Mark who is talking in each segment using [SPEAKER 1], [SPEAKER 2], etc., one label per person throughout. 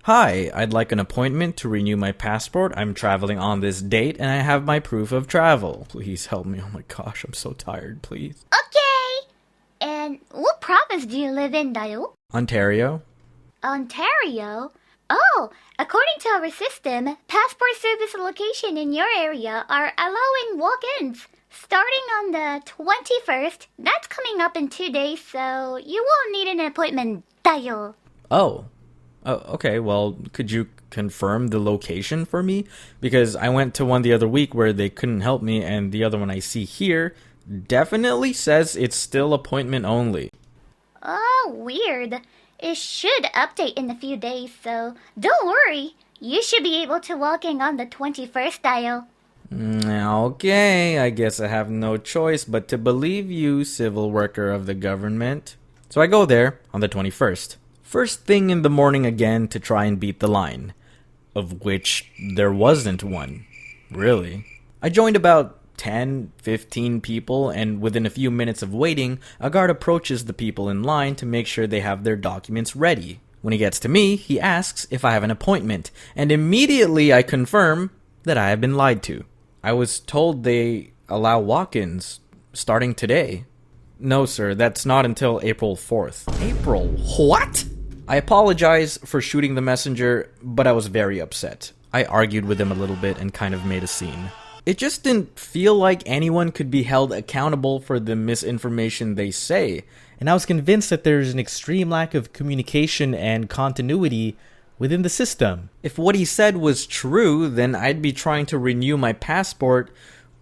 [SPEAKER 1] Hi, I'd like an appointment to renew my passport. I'm traveling on this date and I have my proof of travel. Please help me. Oh my gosh, I'm so tired, please.
[SPEAKER 2] Okay. And what province do you live in, Dayo?
[SPEAKER 1] Ontario?
[SPEAKER 2] Ontario? Oh, according to our system, passport service location in your area are allowing walk-ins. Starting on the 21st, that's coming up in 2 days, so you won't need an appointment, Dayo.
[SPEAKER 1] Oh. Oh, okay, well, could you confirm the location for me? Because I went to one the other week where they couldn't help me, and the other one I see here definitely says it's still appointment only.
[SPEAKER 2] Oh, weird. It should update in a few days, so don't worry. You should be able to walk in on the 21st, Dayo.
[SPEAKER 1] Okay, I guess I have no choice but to believe you, civil worker of the government. So I go there on the 21st. First thing in the morning again to try and beat the line. Of which there wasn't one. Really. I joined about 10, 15 people, and within a few minutes of waiting, a guard approaches the people in line to make sure they have their documents ready. When he gets to me, he asks if I have an appointment, and immediately I confirm that I have been lied to. I was told they allow walk-ins starting today. No, sir, that's not until April 4th. April? What? I apologize for shooting the messenger, but I was very upset. I argued with him a little bit and kind of made a scene. It just didn't feel like anyone could be held accountable for the misinformation they say, and I was convinced that there's an extreme lack of communication and continuity within the system. If what he said was true, then I'd be trying to renew my passport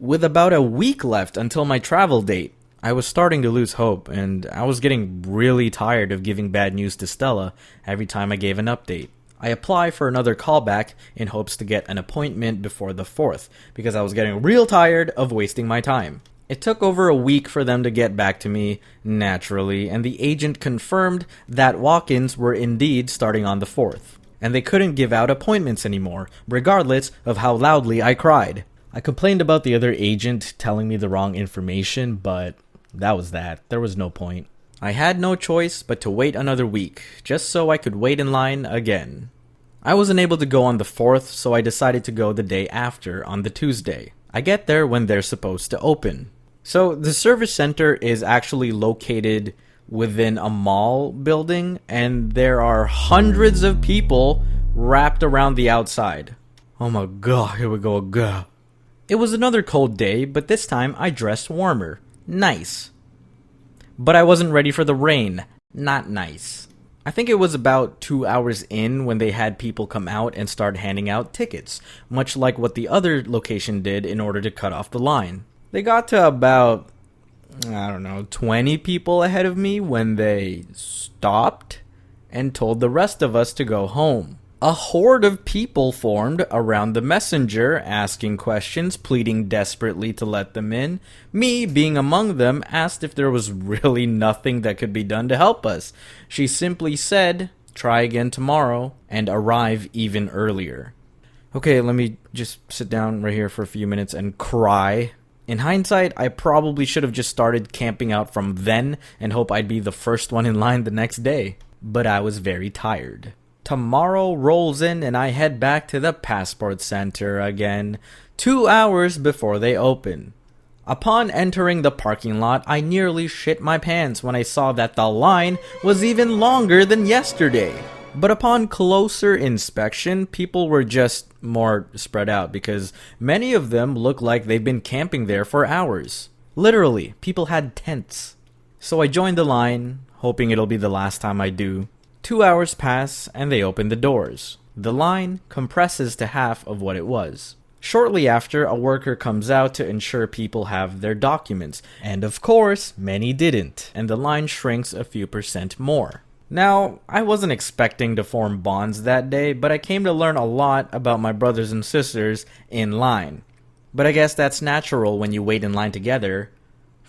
[SPEAKER 1] with about a week left until my travel date. I was starting to lose hope, and I was getting really tired of giving bad news to Stella every time I gave an update. I apply for another callback in hopes to get an appointment before the 4th, because I was getting real tired of wasting my time. It took over a week for them to get back to me, naturally, and the agent confirmed that walk-ins were indeed starting on the 4th. And they couldn't give out appointments anymore, regardless of how loudly I cried. I complained about the other agent telling me the wrong information, but that was that. There was no point. I had no choice but to wait another week, just so I could wait in line again. I wasn't able to go on the 4th, so I decided to go the day after, on the Tuesday. I get there when they're supposed to open. So, the service center is actually located within a mall building, and there are hundreds of people wrapped around the outside. Oh my god, here we go again. It was another cold day, but this time I dressed warmer. Nice. But I wasn't ready for the rain. Not nice. I think it was about 2 hours in when they had people come out and start handing out tickets, much like what the other location did in order to cut off the line. They got to about, 20 people ahead of me when they stopped and told the rest of us to go home. A horde of people formed around the messenger, asking questions, pleading desperately to let them in. Me, being among them, asked if there was really nothing that could be done to help us. She simply said, try again tomorrow, and arrive even earlier. Okay, let me just sit down right here for a few minutes and cry. In hindsight, I probably should have just started camping out from then and hope I'd be the first one in line the next day. But I was very tired. Tomorrow rolls in and I head back to the passport center again, 2 hours before they open. Upon entering the parking lot, I nearly shit my pants when I saw that the line was even longer than yesterday. But upon closer inspection, people were just more spread out because many of them look like they've been camping there for hours. Literally, people had tents. So I joined the line, hoping it'll be the last time I do. 2 hours pass, and they open the doors. The line compresses to half of what it was. Shortly after, a worker comes out to ensure people have their documents, and of course, many didn't, and the line shrinks a few percent more. Now, I wasn't expecting to form bonds that day, but I came to learn a lot about my brothers and sisters in line. But I guess that's natural when you wait in line together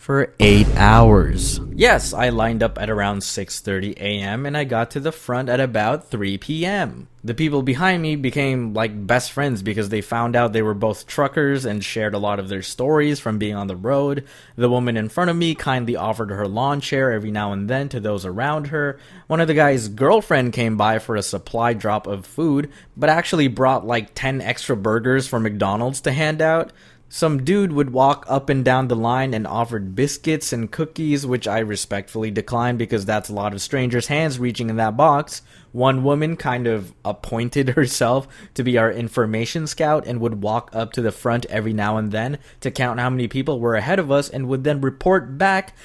[SPEAKER 1] for 8 hours. Yes, I lined up at around 6:30 a.m. and I got to the front at about 3 p.m. The people behind me became like best friends because they found out they were both truckers and shared a lot of their stories from being on the road. The woman in front of me kindly offered her lawn chair every now and then to those around her. One of the guy's girlfriend came by for a supply drop of food, but actually brought like 10 extra burgers from McDonald's to hand out. Some dude would walk up and down the line and offered biscuits and cookies, which I respectfully declined because that's a lot of strangers' hands reaching in that box. One woman kind of appointed herself to be our information scout and would walk up to the front every now and then to count how many people were ahead of us and would then report back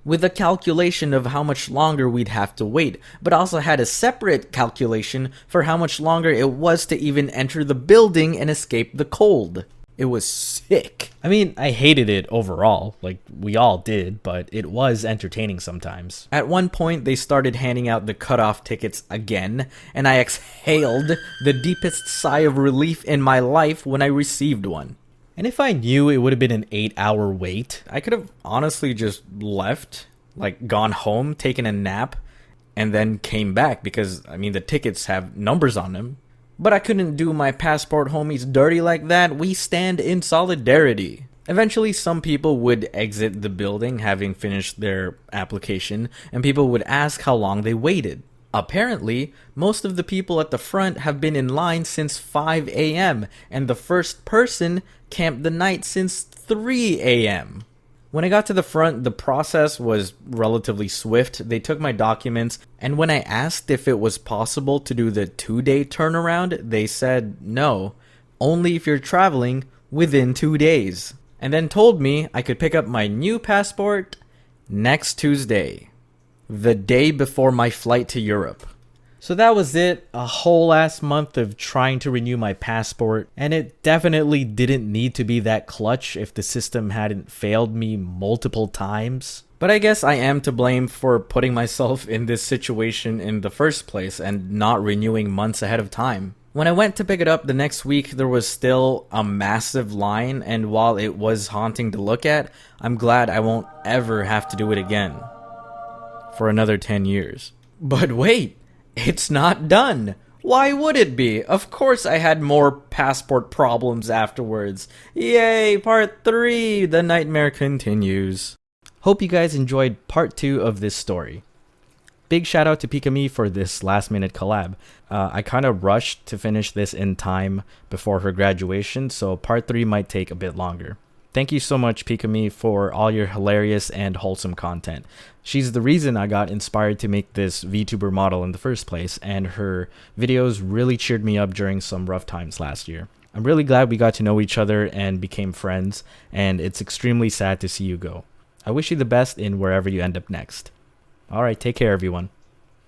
[SPEAKER 1] with a calculation of how much longer we'd have to wait, but also had a separate calculation for how much longer it was to even enter the building and escape the cold. It was sick. I mean, I hated it overall, like we all did, but it was entertaining sometimes. At one point, they started handing out the cutoff tickets again, and I exhaled the deepest sigh of relief in my life when I received one. And if I knew it would have been an 8-hour wait, I could have honestly just left, like gone home, taken a nap, and then came back because, I mean, the tickets have numbers on them. But I couldn't do my passport homies dirty like that. We stand in solidarity. Eventually, some people would exit the building having finished their application, and people would ask how long they waited. Apparently, most of the people at the front have been in line since 5 a.m., and the first person camped the night since 3 a.m. When I got to the front, the process was relatively swift. They took my documents, and when I asked if it was possible to do the 2-day turnaround, they said no, only if you're traveling within 2 days. And then told me I could pick up my new passport next Tuesday, the day before my flight to Europe. So that was it, a whole ass month of trying to renew my passport, and it definitely didn't need to be that clutch if the system hadn't failed me multiple times. But I guess I am to blame for putting myself in this situation in the first place and not renewing months ahead of time. When I went to pick it up the next week, there was still a massive line, and while it was haunting to look at, I'm glad I won't ever have to do it again. For another 10 years. But wait! It's not done. Why would it be? Of course I had more passport problems afterwards. Yay, part 3. The nightmare continues. Hope you guys enjoyed part 2 of this story. Big shout out to Pikami for this last minute collab. I kind of rushed to finish this in time before her graduation, so part 3 might take a bit longer. Thank you so much, Pikami, for all your hilarious and wholesome content. She's the reason I got inspired to make this VTuber model in the first place, and her videos really cheered me up during some rough times last year. I'm really glad we got to know each other and became friends, and it's extremely sad to see you go. I wish you the best in wherever you end up next. Alright, take care everyone.